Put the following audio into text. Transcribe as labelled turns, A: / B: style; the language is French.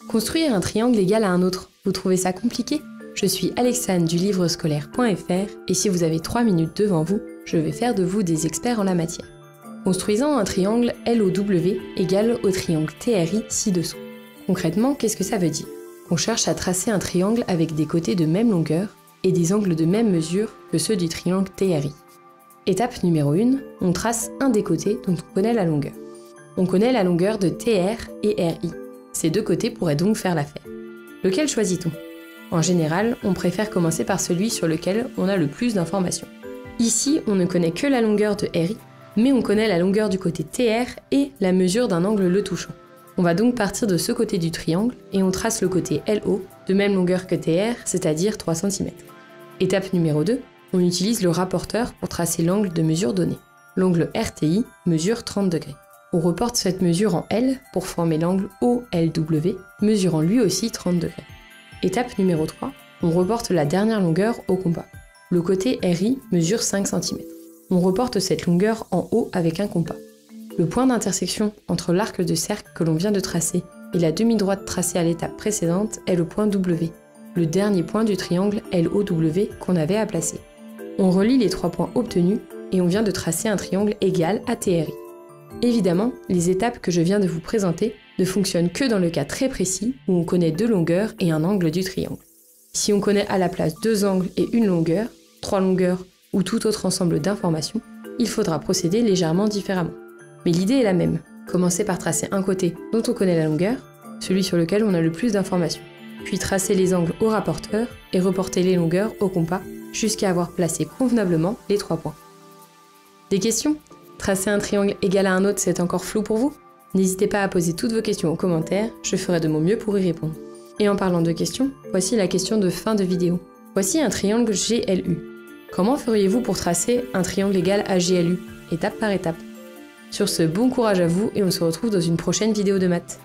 A: Construire un triangle égal à un autre, vous trouvez ça compliqué? Je suis Alexandre du livrescolaire.fr et si vous avez 3 minutes devant vous, je vais faire de vous des experts en la matière. Construisons un triangle LOW égal au triangle TRI ci-dessous. Concrètement, qu'est-ce que ça veut dire? On cherche à tracer un triangle avec des côtés de même longueur et des angles de même mesure que ceux du triangle TRI. Étape numéro 1, on trace un des côtés dont on connaît la longueur. On connaît la longueur de TR et RI. Ces deux côtés pourraient donc faire l'affaire. Lequel choisit-on? En général, on préfère commencer par celui sur lequel on a le plus d'informations. Ici, on ne connaît que la longueur de RI, mais on connaît la longueur du côté TR et la mesure d'un angle le touchant. On va donc partir de ce côté du triangle et on trace le côté LO, de même longueur que TR, c'est-à-dire 3 cm. Étape numéro 2, on utilise le rapporteur pour tracer l'angle de mesure donné. L'angle RTI mesure 30 degrés. On reporte cette mesure en L pour former l'angle OLW, mesurant lui aussi 30 degrés. Étape numéro 3, on reporte la dernière longueur au compas. Le côté RI mesure 5 cm. On reporte cette longueur en haut avec un compas. Le point d'intersection entre l'arc de cercle que l'on vient de tracer et la demi-droite tracée à l'étape précédente est le point W, le dernier point du triangle LOW qu'on avait à placer. On relie les 3 points obtenus et on vient de tracer un triangle égal à TRI. Évidemment, les étapes que je viens de vous présenter ne fonctionnent que dans le cas très précis où on connaît 2 longueurs et un angle du triangle. Si on connaît à la place 2 angles et une longueur, 3 longueurs ou tout autre ensemble d'informations, il faudra procéder légèrement différemment. Mais l'idée est la même, commencer par tracer un côté dont on connaît la longueur, celui sur lequel on a le plus d'informations, puis tracer les angles au rapporteur et reporter les longueurs au compas jusqu'à avoir placé convenablement les 3 points. Des questions? Tracer un triangle égal à un autre, c'est encore flou pour vous? N'hésitez pas à poser toutes vos questions en commentaire, je ferai de mon mieux pour y répondre. Et en parlant de questions, voici la question de fin de vidéo. Voici un triangle GLU. Comment feriez-vous pour tracer un triangle égal à GLU, étape par étape? Sur ce, bon courage à vous et on se retrouve dans une prochaine vidéo de maths.